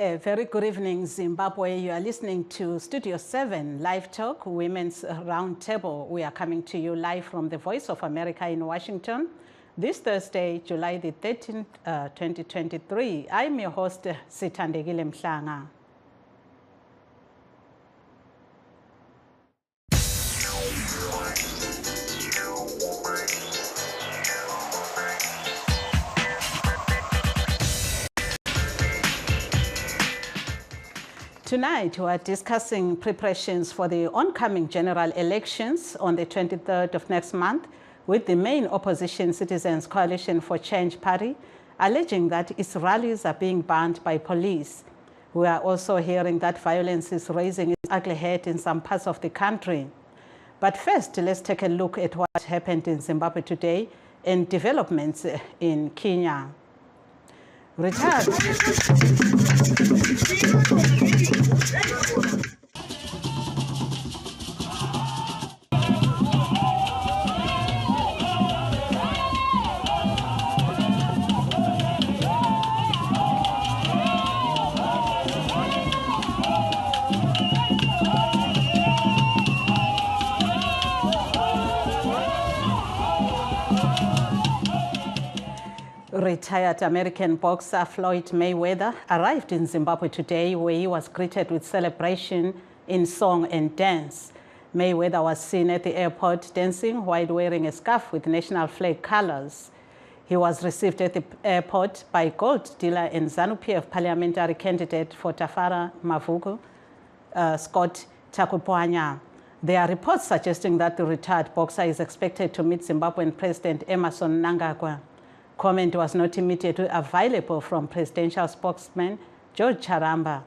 A very good evening, Zimbabwe. You are listening to Studio 7, Live Talk, Women's Roundtable. We are coming to you live from the Voice of America in Washington. This Thursday, July the 13th, 2023. I'm your host, Sithandegile Mhlanga. Tonight, we are discussing preparations for the oncoming general elections on the 23rd of next month, with the main opposition Citizens Coalition for Change Party alleging that its rallies are being banned by police. We are also hearing that violence is raising its ugly head in some parts of the country. But first, let's take a look at what happened in Zimbabwe today and developments in Kenya. Retired Retired American boxer Floyd Mayweather arrived in Zimbabwe today, where he was greeted with celebration in song and dance. Mayweather was seen at the airport dancing while wearing a scarf with national flag colors. He was received at the airport by gold dealer and ZANU-PF parliamentary candidate for Tafara Mavuku, Scott Takupwanya. There are reports suggesting that the retired boxer is expected to meet Zimbabwean President Emmerson Mnangagwa. Comment was not immediately available from presidential spokesman George Charamba.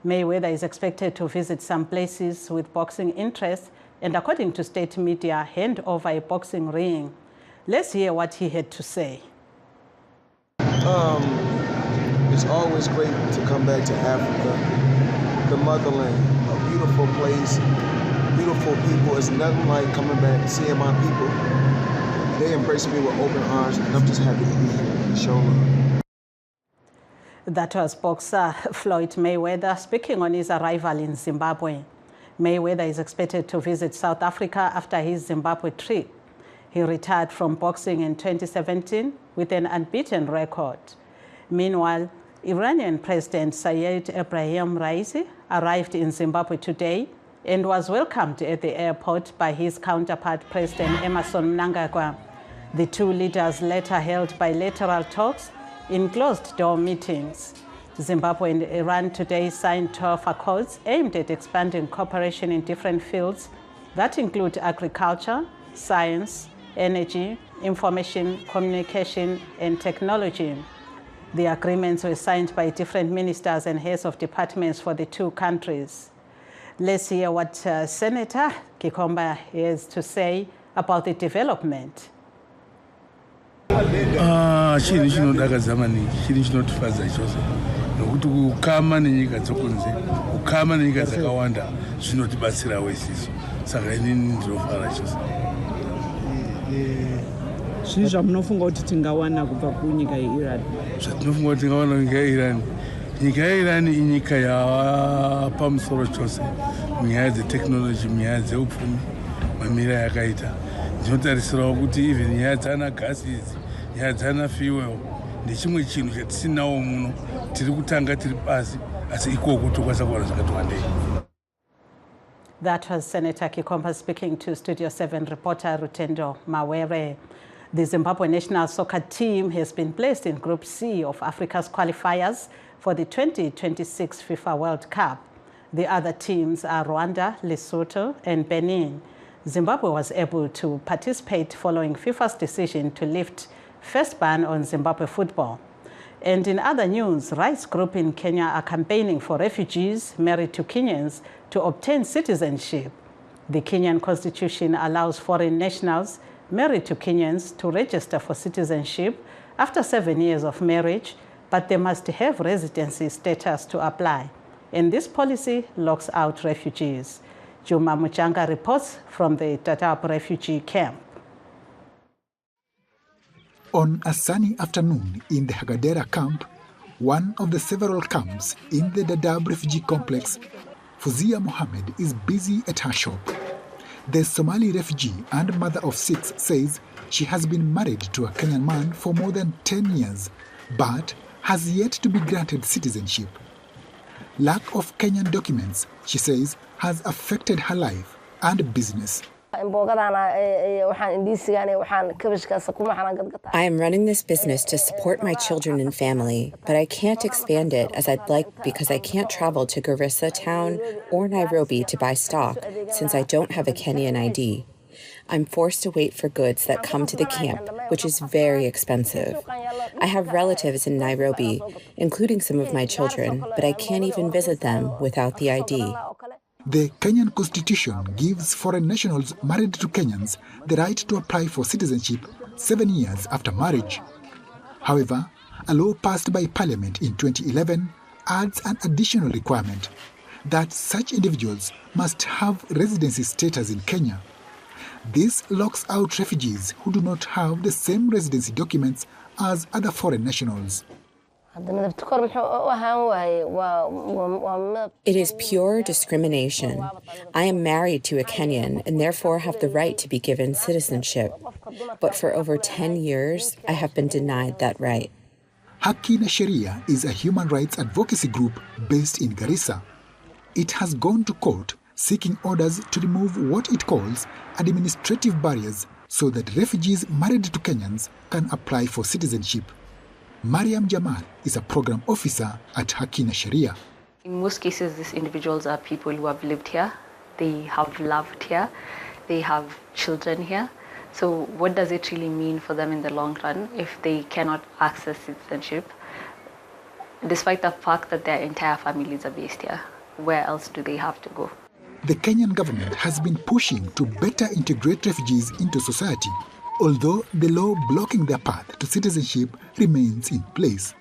Mayweather is expected to visit some places with boxing interests and, according to state media, hand over a boxing ring. Let's hear what he had to say. It's always great to come back to Africa, the motherland, a beautiful place, beautiful people. It's nothing like coming back and seeing my people. They embrace me with open arms, and I'm just happy to be here and show love. That was boxer Floyd Mayweather speaking on his arrival in Zimbabwe. Mayweather is expected to visit South Africa after his Zimbabwe trip. He retired from boxing in 2017 with an unbeaten record. Meanwhile, Iranian President Saeed Ebrahim Raisi arrived in Zimbabwe today and was welcomed at the airport by his counterpart, President Emmerson Mnangagwa. The two leaders later held bilateral talks in closed-door meetings. Zimbabwe and Iran today signed 12 accords aimed at expanding cooperation in different fields that include agriculture, science, energy, information, communication, and technology. The agreements were signed by different ministers and heads of departments for the two countries. Let's hear what Senator Kikomba has to say about the development. Chinhu chinodakadza maningi, chinhu chinotifadza chose nokuti kukama nenyika dzokunze, kukama nenyika dzakawanda zvinotibatsirawo isisu. Saka inini ndinofara chose. Zvinhu zvamunofunga kuti tingawana kubva kunyika yeIran? Zvatinofunga kuti tingawana kunyika yeIran. Nyika yeIran inyika yapamusoro chose munyaya dzetechnology, munyaya dzeupfumi, mamira yakaita. Ndinotarisirawo kuti even nyaya dzana gasi idzi, nyaya dzana fuel ndechimwe chinhu chatisinawo muno, tiri kutanga tiri pasi asi ikoko tokwanisa kuwana zvakati wandei. That was Senator Kikomba speaking to Studio 7 reporter Rutendo Mawere. The Zimbabwe national soccer team has been placed in Group C of Africa's qualifiers for the 2026 FIFA World Cup. The other teams are Rwanda, Lesotho, and Benin. Zimbabwe was able to participate following FIFA's decision to lift first ban on Zimbabwe football. And in other news, rights groups in Kenya are campaigning for refugees married to Kenyans to obtain citizenship. The Kenyan constitution allows foreign nationals married to Kenyans to register for citizenship after 7 years of marriage, but they must have residency status to apply. And this policy locks out refugees. Juma Muchanga reports from the Dadaab refugee camp. On a sunny afternoon in the Hagadera camp, one of the several camps in the Dadaab refugee complex, Fuzia Mohammed is busy at her shop. The Somali refugee and mother of 6 says she has been married to a Kenyan man for more than 10 years, but has yet to be granted citizenship. Lack of Kenyan documents, she says, has affected her life and business. I am running this business to support my children and family, but I can't expand it as I'd like because I can't travel to Garissa town or Nairobi to buy stock since I don't have a Kenyan ID. I'm forced to wait for goods that come to the camp, which is very expensive. I have relatives in Nairobi, including some of my children, but I can't even visit them without the ID. The Kenyan Constitution gives foreign nationals married to Kenyans the right to apply for citizenship 7 years after marriage. However, a law passed by Parliament in 2011 adds an additional requirement that such individuals must have residency status in Kenya. This locks out refugees who do not have the same residency documents as other foreign nationals. It is pure discrimination. I am married to a Kenyan and therefore have the right to be given citizenship. But for over 10 years, I have been denied that right. Haki na Sheria is a human rights advocacy group based in Garissa. It has gone to court seeking orders to remove what it calls administrative barriers so that refugees married to Kenyans can apply for citizenship. Mariam Jamal is a program officer at Haki na Sheria. In most cases, these individuals are people who have lived here, they have loved here, they have children here. So what does it really mean for them in the long run if they cannot access citizenship, despite the fact that their entire families are based here? Where else do they have to go? The Kenyan government has been pushing to better integrate refugees into society, although the law blocking their path to citizenship remains in place.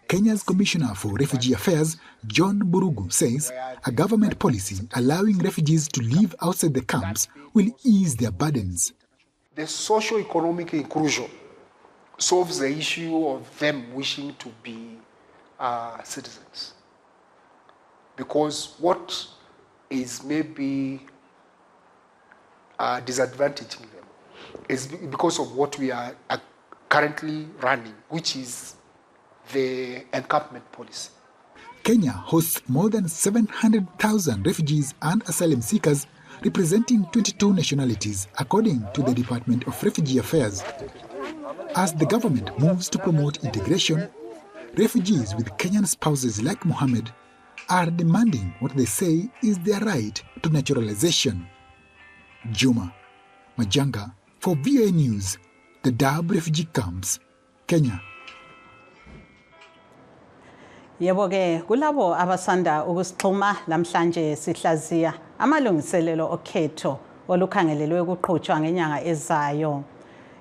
Kenya's Commissioner for Refugee Affairs, John Burugu, says a government policy allowing refugees to live outside the camps will ease their burdens. The socio-economic inclusion solves the issue of them wishing to be citizens. Because what is maybe disadvantaging them is because of what we are currently running, which is the encampment policy. Kenya hosts more than 700,000 refugees and asylum seekers representing 22 nationalities, according to the Department of Refugee Affairs. As the government moves to promote integration, refugees with Kenyan spouses like Mohammed are demanding what they say is their right to naturalization. Juma Majanga for VOA News, the Dadaab refugee camps, Kenya. Yebo-ke kulabo abasanda ukusixhuma lamhlanje sihlaziya amalungiselelo okhetho olukhangelelwe ukuqhutshwa ngenyanga ezayo.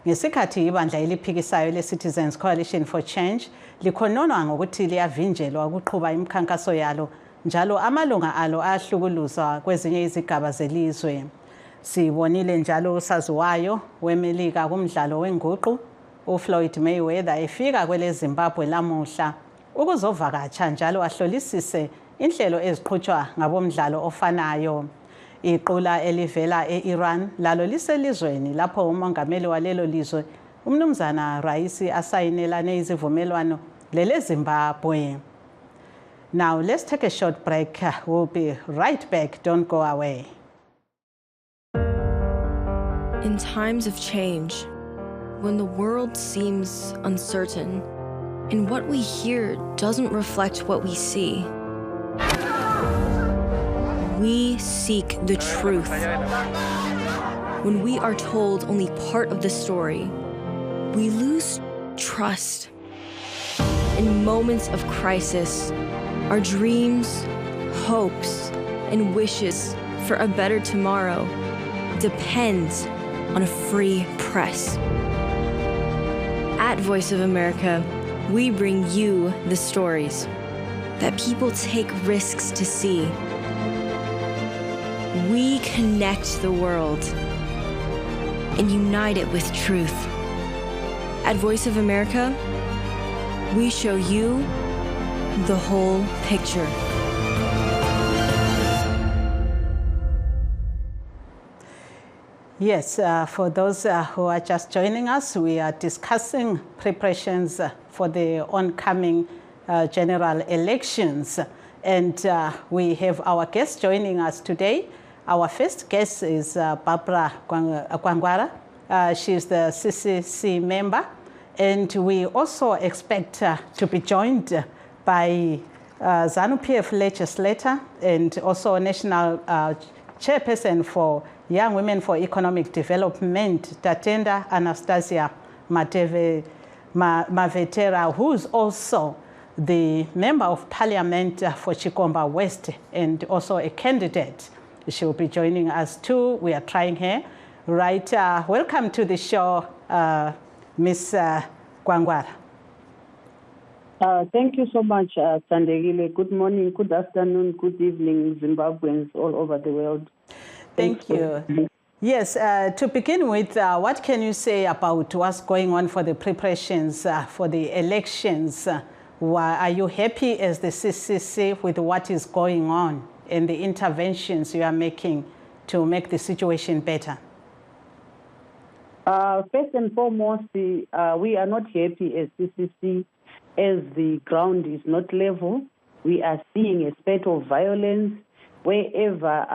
Ngesikhathi ibandla eliphikisayo le-Citizens Coalition for Change likhononwa ngokuthi liyavinjelwa ukuqhuba imikhankaso yalo njalo amalunga alo ahlukuluzwa kwezinye izigaba zelizwe. Sibonile njalo usaziwayo wemelika kumdlalo wenguqu uFloyd Mayweather efika kwele Zimbabwe lamuhla ukuzovakatsha njalo ahlolisise inhlelo eziqhutshwa ngabomdlalo ofanayo. Iqula elivela e-Iran lalo liselizweni lapho umongameli walelo lizwe umnumzana Raisi asayinelane izivumelwano lele Zimbabwe. Now let's take a short break. We'll be right back. Don't go away. In times of change, when the world seems uncertain and what we hear doesn't reflect what we see, we seek the truth. When we are told only part of the story, we lose trust. In moments of crisis, our dreams, hopes, and wishes for a better tomorrow depends on a free press. At Voice of America, we bring you the stories that people take risks to see. We connect the world and unite it with truth. At Voice of America, we show you the whole picture. Yes, for those who are just joining us, we are discussing preparations for the oncoming general elections. And we have our guest joining us today. Our first guest is Barbara Kwangwara. She's the CCC member. And we also expect to be joined by ZANU-PF legislator and also national chairperson for Young Women for Economic Development, Tatenda Anastasia Mavetera, who's also the Member of Parliament for Chikomba West and also a candidate. She will be joining us too. We are trying her. Right. Welcome to the show, Ms. Kwangwara. Thank you so much, Sandegile. Good morning, good afternoon, good evening, Zimbabweans all over the world. Thank you. Yes, to begin with, what can you say about what's going on for the preparations for the elections? Are you happy as the CCC with what is going on and the interventions you are making to make the situation better? First and foremost, we are not happy as CCC as the ground is not level. We are seeing a spate of violence wherever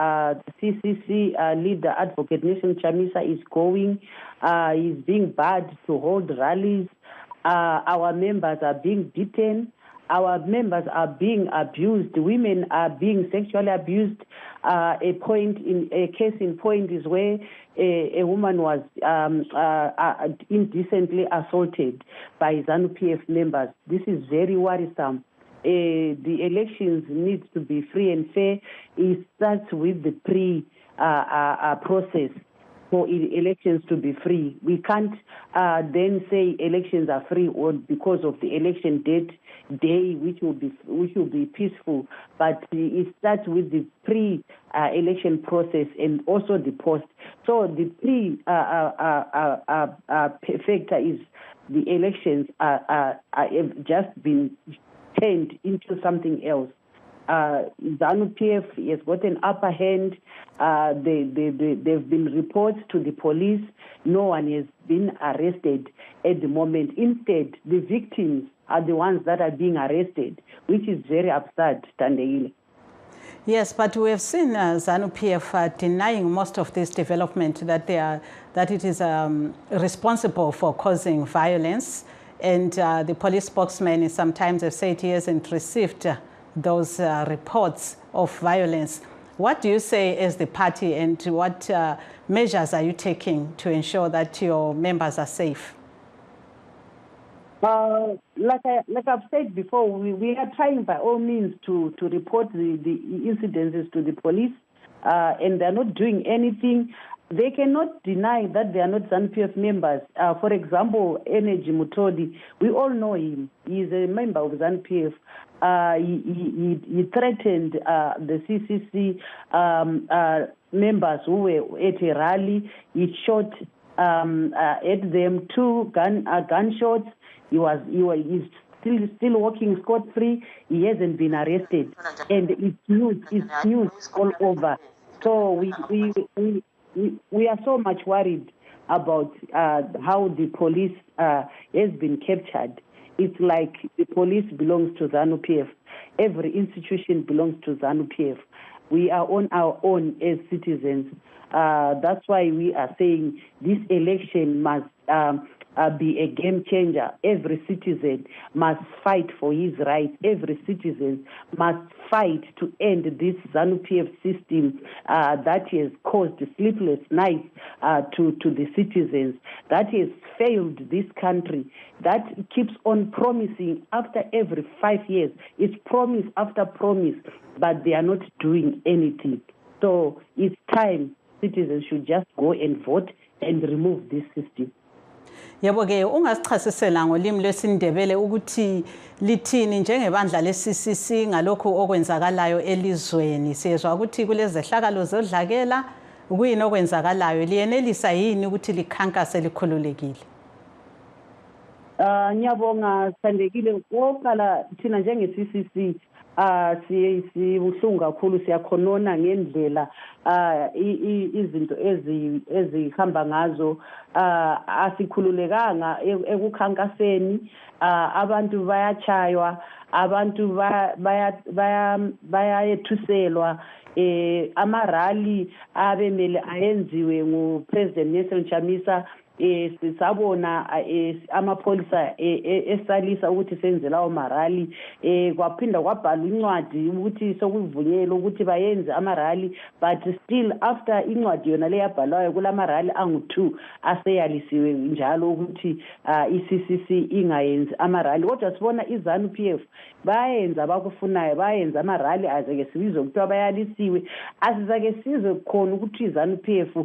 the CCC leader, Advocate Nation Chamisa, is going. He's being barred to hold rallies. Our members are being beaten. Our members are being abused. Women are being sexually abused. A case in point is where a woman was indecently assaulted by ZANU-PF members. This is very worrisome. The elections need to be free and fair. It starts with the process for elections to be free. We can't then say elections are free or because of the election day, which will be peaceful. But it starts with the pre-election process and also the post. So the factor is the elections have just been turned into something else. ZANU-PF has got an upper hand. They've been reports to the police. No one has been arrested at the moment. Instead, the victims are the ones that are being arrested, which is very absurd, Tandeile. Yes, but we have seen ZANU-PF denying most of this development, that it is responsible for causing violence. And the police spokesman sometimes have said he hasn't received those reports of violence. What do you say as the party, and what measures are you taking to ensure that your members are safe? Like I've said before, we are trying by all means to report the incidences to the police, and they're not doing anything. They cannot deny that they are not ZANU-PF members. For example, Energy Mutodi, we all know him. He is a member of ZANU-PF. He threatened the CCC members who were at a rally. He shot at them 2 gunshots. He's still walking scot-free. He hasn't been arrested, and it's news all over. So we are so much worried about how the police has been captured. It's like the police belongs to ZANU-PF. Every institution belongs to ZANU-PF. We are on our own as citizens. That's why we are saying this election must be a game changer. Every citizen must fight for his rights. Every citizen must fight to end this ZANU-PF system that has caused sleepless nights to the citizens, that has failed this country, that keeps on promising after every 5 years. It's promise after promise, but they are not doing anything. So it's time citizens should just go and vote and remove this system. Yebo ke ungasichasisela ngolimi lwesindebele ukuthi lithini njengebandla le-CCC ngalokho okwenzakalayo elizweni. Siyezwa ukuthi kulezehlakalo zodlakela, kuyini okwenzakalayo, liyenelisa yini ukuthi likhankase likhululekile? Ngiyabonga Sandekile oqala thina njenge-CCC sibuhlungu kakhulu siyakhonona ngendlela izinto ezihamba ngazo asikhululekanga ekukhankaseni abantu bayachaywa abantu bayayethuselwa amarali abemele ayenziwe nguPresident Nelson Chamisa sisabona amapholisa esalisa ukuthi senze lawo marali kwaphinda kwabhalwa incwadi ukuthi sokuvunyelwa ukuthi bayenze amarali but still after incwadi yona leyabhalwayo kulamarali angu-2 aseyalisiwe njalo ukuthi i-CCC ingayenzi amarali kodwa sibona iZANU-PF bayenza abakufunayo bayenza amarali azake sibizwe kuthiwa bayalisiwe asizake sizwe khona ukuthi iZANU-PF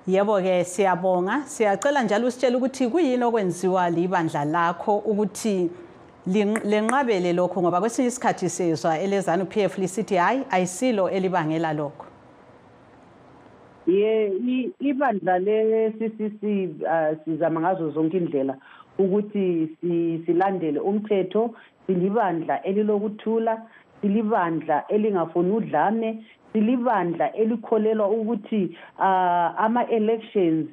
yebo-ke siyabonga siyacela njalo usitshela ukuthi kuyini okwenziwa libandla lakho ukuthi lenqabele lokho ngoba kwesinye isikhathi sizwa eleZANU-PF lisithi hayi ayisilo elibangela lokho. Ibandla le-CCC sizama ngazo zonke indlela ukuthi silandele umthetho, silibandla elilokuthula, silibandla elingafuni udlame, silibandla elikholelwa ukuthi ama-elections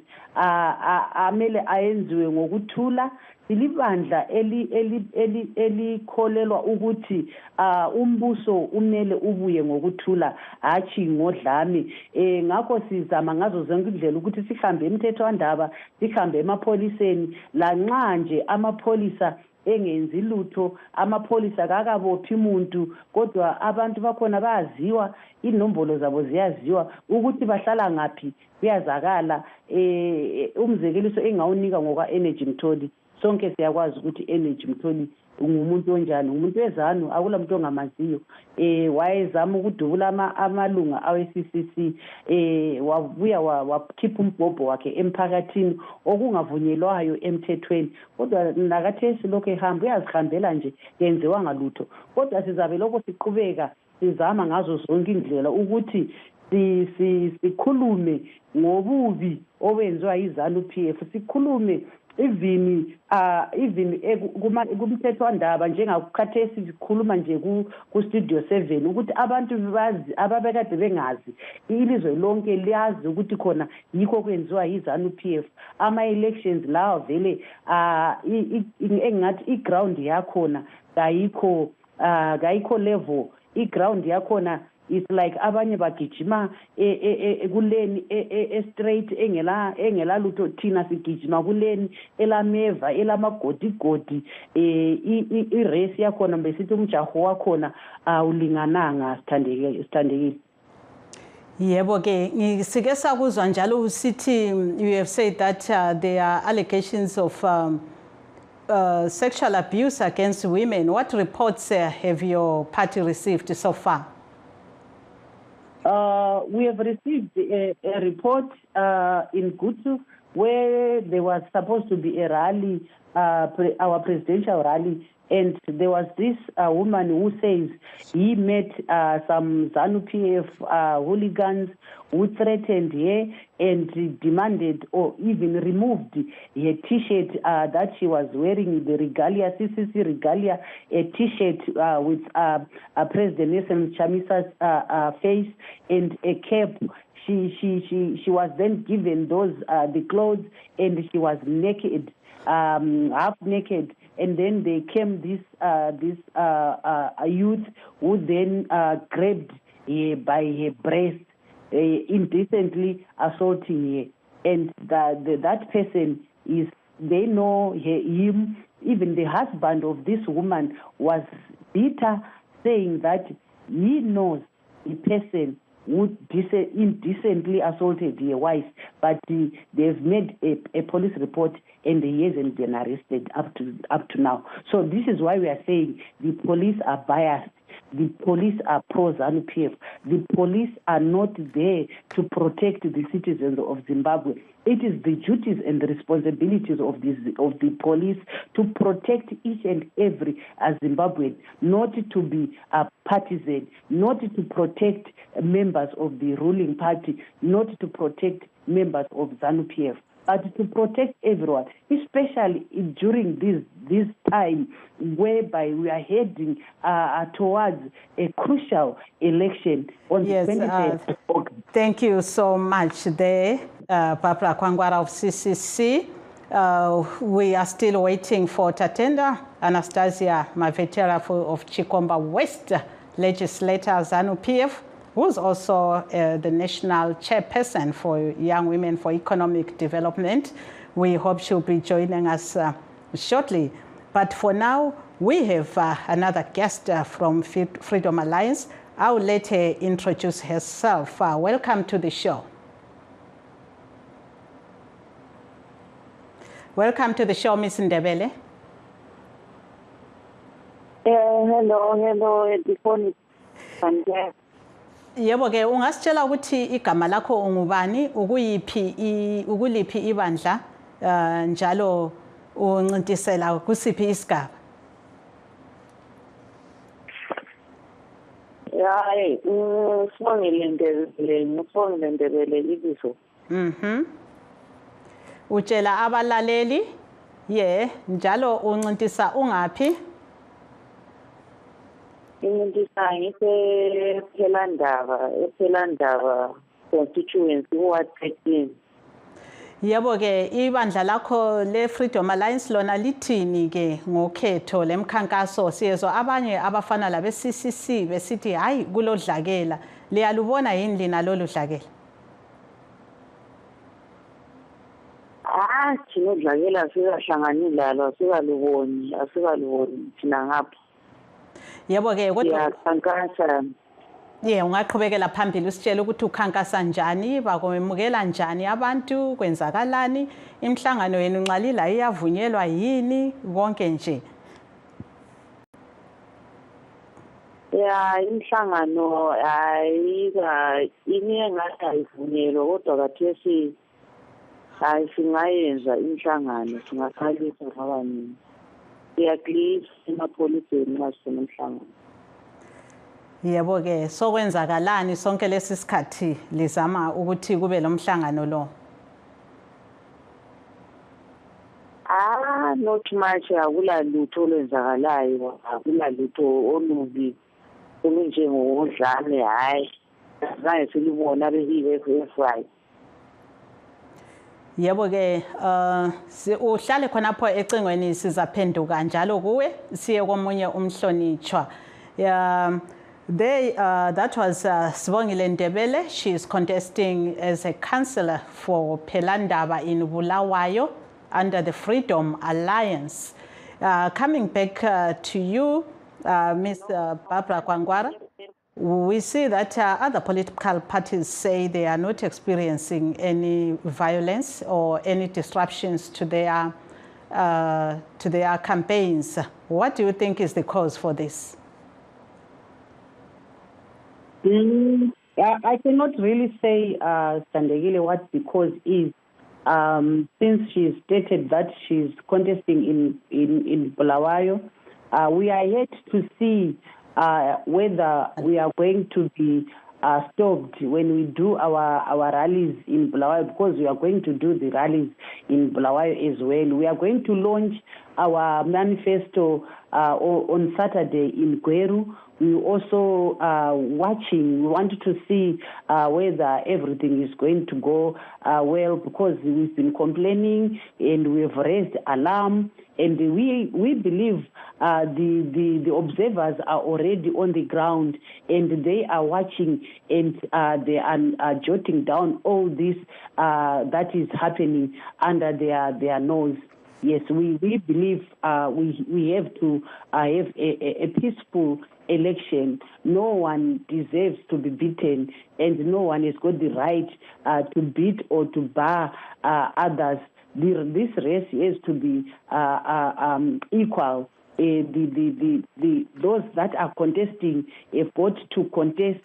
amele ayenziwe ngokuthula, silibandla elikholelwa ukuthi umbuso umele ubuye ngokuthula hatshi ngodlame. Ngakho sizama ngazo zonke indlela ukuthi sihambe emthethwandaba, sihambe emapholiseni lanxa nje amapholisa engenzi lutho, amapholisa kakabophi umuntu kodwa abantu bakhona bayaziwa, inombolo zabo ziyaziwa ukuthi bahlala ngaphi kuyazakala. Umzekeliso engawunika ngoka Energy Mtholi, sonke siyakwazi ukuthi Energy Mtholi ngumuntu onjani, umuntu weZANU, akula muntu ongamaziyo. Wayezama ukudubula amalunga awe-CCC, wabuya wakhipha umbhobho wakhe emphakathini okungavunyelwayo emthethweni kodwa nakathesi lokho ehamba uyazihambela nje yenziwa ngalutho. Kodwa sizabe lokho siqhubeka sizama ngazo zonke indlela ukuthi sikhulume ngobubi obenziwa yiZANU-PF, sikhulume even kumthethwandaba njengakukhathesi sikhuluma nje ku-Studio 7 ukuthi abantu bazi ababekade bengazi ilizwe lonke liyazi ukuthi khona yikho kwenziwa yiZANU-PF. Ama-elections lawa vele engathi i-ground yakhona kayikho level, i-ground yakhona is like abanye bagijima kuleni straight engela lutho, thina sigijima kuleni elameva elamagodigodi. I-race yakhona besithi umjaho wakhona awulingananga sithandekile. Yebo-ke sike sakuzwa njalo usithi you have said that there are allegations of sexual abuse against women. What reports have your party received so far? We have received a report in Gutu where there was supposed to be a rally, our presidential rally, and there was this woman who says he met some ZANU-PF hooligans who threatened her and demanded or even removed her T-shirt that she was wearing, the regalia, CCC regalia, a T-shirt with President Nelson Chamisa's face and a cap. She was then given those the clothes and she was naked, half naked. And then they came this youth who then grabbed her by her breast, indecently assaulting her. And that person is, they know him, even the husband of this woman was bitter, saying that he knows the person who indecently assaulted their wife, but they've made a police report and he hasn't been arrested up to now. So this is why we are saying the police are biased. The police are pro-ZANU-PF. The police are not there to protect the citizens of Zimbabwe. It is the duties and the responsibilities of the police to protect each and every Zimbabwean, not to be partisan, not to protect members of the ruling party, not to protect members of ZANU-PF. but to protect everyone, especially during this time whereby we are heading towards a crucial election on the 23rd of August. Thank you so much there, Barbara Kwangwara of CCC. We are still waiting for Tatenda Anastasia Mavetera of Chikomba West legislator ZANU-PF, who's also the national chairperson for Young Women for Economic Development. We hope she'll be joining us shortly. But for now, we have another guest from Freedom Alliance. I'll let her introduce herself. Welcome to the show. Welcome to the show, Ms. Ndebele. Hello, Edifoni. Yebo ke ungasitshela ukuthi igama lakho ungubani, ukuliphi ibandla njalo uncintisela kusiphi isigaba? Hayi, ngifongile Ndebele ibizo. Utshela abalaleli njalo uncintisa ungaphi? Ngicintisa ngiphelandaba constituency Ward 13. Yebo ke ibandla lakho le Freedom Alliance lona lithini ke ngokhetho lemkhankaso siyezwa abanye abafana labe CCC besithi hayi kulodlakela liyalubona yini lina lolu dlakela? Thina udlakela sikahlangani lalo asikaluboni thina ngapha. Yebo ke kodwa siyakhankasa. Ungaqhubekela phambili usitshela ukuthi ukhankasa njani, bakwemukela njani abantu, kwenzakalani, imhlangano yenu nxalila iyavunyelwa yini, konke nje. Imhlangano inengathi ayivunyelwa kodwa kathesi singayenza imhlangano, singakhalisa ngabanini. Siyaklisa emapholiseni nxa sisemhlangano. Yebo ke sokwenzakalani sonke lesi sikhathi lizama ukuthi kube lo mhlangano lo? Not much, akulalutho olwenzakalayo, akulalutho olubi okunjengodlame, hayi zange silibona beyi-FFI. Yebo ke uhlale khonapho ecingweni sizaphenduka njalo kuwe siye komunye umhlonitshwa. That was Sibongile Ndebele. She is contesting as a councillor for Pelandaba in Bulawayo under the Freedom Alliance. Coming back to you, Ms. Barbara Kwangwara, we see that other political parties say they are not experiencing any violence or any disruptions to their campaigns. What do you think is the cause for this? I cannot really say, Sandegile, what the cause is, since she stated that she's contesting in Bulawayo. We are yet to see whether we are going to be stopped when we do our rallies in Bulawayo, because we are going to do the rallies in Bulawayo as well. We are going to launch our manifesto on Saturday in Gweru. We also watching. We wanted to see whether everything is going to go well, because we've been complaining and we've raised alarm, and we believe the observers are already on the ground and they are watching, and they are jotting down all this that is happening under their nose. Yes, we believe we have to have a peaceful election. No one deserves to be beaten, and no one has got the right to beat or to bar others. This race has to be equal. Those that are contesting have got to contest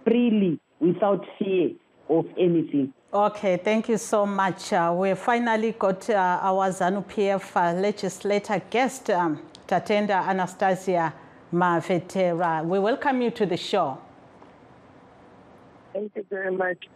freely without fear of anything. Okay, thank you so much. We finally got our ZANU-PF legislator guest, Tatenda Anastasia Mavetera. We welcome you to the show. Thank you very much.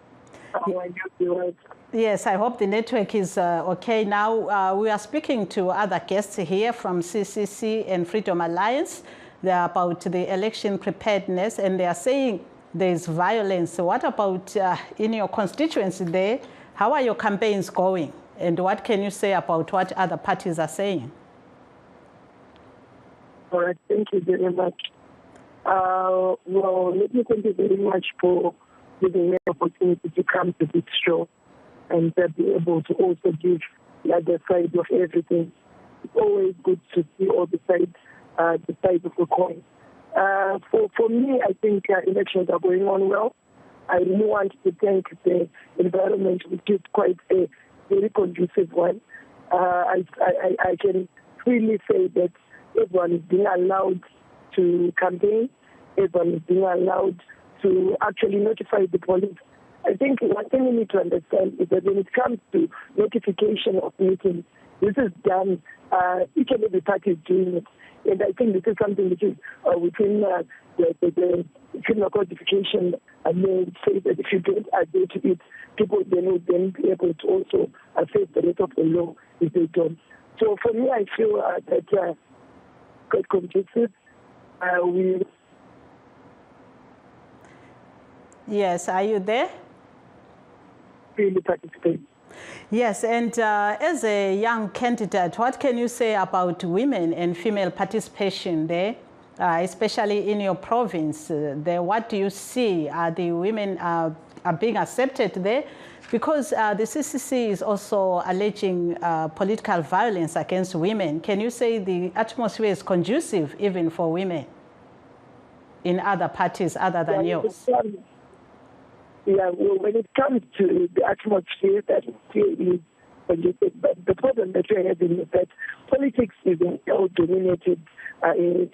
Yes, I hope the network is okay now. We are speaking to other guests here from CCC and Freedom Alliance. They're about the election preparedness, and they are saying there's violence. What about in your constituency there? How are your campaigns going? And what can you say about what other parties are saying? All right, thank you very much. Well, let me thank you very much for giving me the opportunity to come to this show and be able to also give the other side of everything. It's always good to see all the sides of the coin. For me, I think elections are going on well. I really want to thank the environment, which is quite a very conducive one. I can really say that everyone is being allowed to campaign, everyone is being allowed to actually notify the police. I think one thing we need to understand is that when it comes to notification of meetings, this is done, each and every party is doing it. And I think this is something which is within the criminal codification, and they say that if you don't adhere to it, people then will then be able to also assess the rate of the law if they don't. So for me, I feel that quite conducive. Yes, are you there? Really participate. Yes, and as a young candidate, what can you say about women and female participation there, especially in your province? There, what do you see? Are the women are being accepted there? Because the CCC is also alleging political violence against women. Can you say the atmosphere is conducive even for women in other parties other than yours? Yeah, well, when it comes to the atmosphere, that is conducive. But the problem that we're having is that politics is an dominated area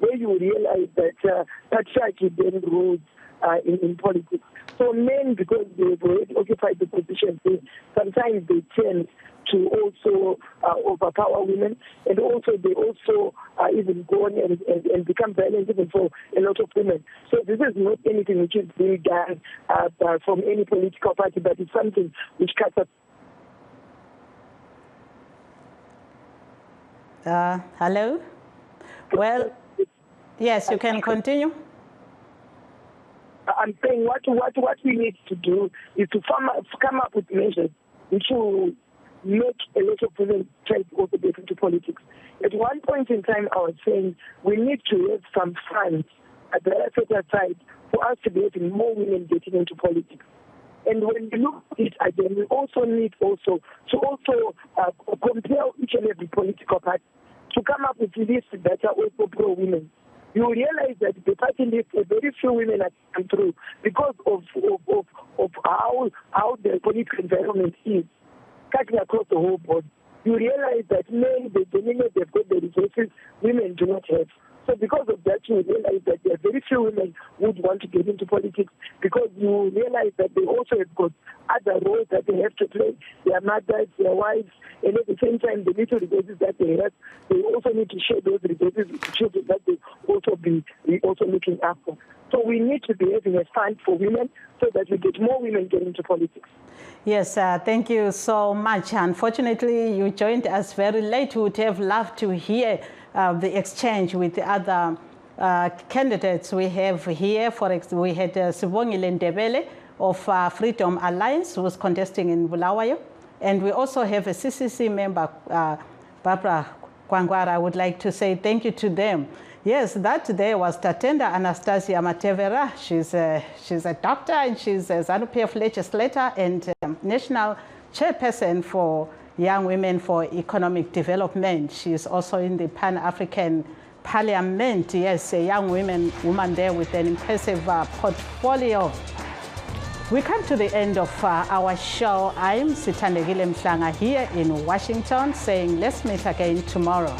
where you realize that patriarchy then rules in politics. So men, because they've already occupied the position, sometimes they tend to also overpower women, and also they also even go on and become violent even for a lot of women. So this is not anything which is being done from any political party, but it's something which cuts up. Hello? Well, yes, you can continue. I'm saying what we need to do is to come up with measures which will make a lot of women try to also get into politics. At one point in time, I was saying we need to have some funds at the set aside for us to be having more women getting into politics. And when we look at it again, we also need to compel each and every political party to come up with lists that are also pro-women. You realize that the party list, very few women have come through because of how the political environment is cutting across the whole board. You realize that men, the minute they've got the resources, women do not have. So because of that, you realize that there are very few women who would want to get into politics because you realize that they also have got other roles that they have to play, their mothers, their wives, and at the same time, the little resources that they have, they also need to share those resources with the children that they also be also looking after. So we need to be having a fund for women so that we get more women getting into politics. Yes, thank you so much. Unfortunately, you joined us very late. We would have loved to hear the exchange with the other candidates we have here. For example, we had Zimbabwean Ndebele of Freedom Alliance, who was contesting in Bulawayo. And we also have a CCC member, Barbara Kwangwara. I would like to say thank you to them. Yes, that day was Tatenda Anastasia Matevera. She's a doctor and she's a ZANU-PF legislator and national chairperson for Young Women for Economic Development. She's also in the Pan-African Parliament. Yes, a young woman there with an impressive portfolio. We come to the end of our show. I'm Sithandegile Mhlanga here in Washington saying let's meet again tomorrow.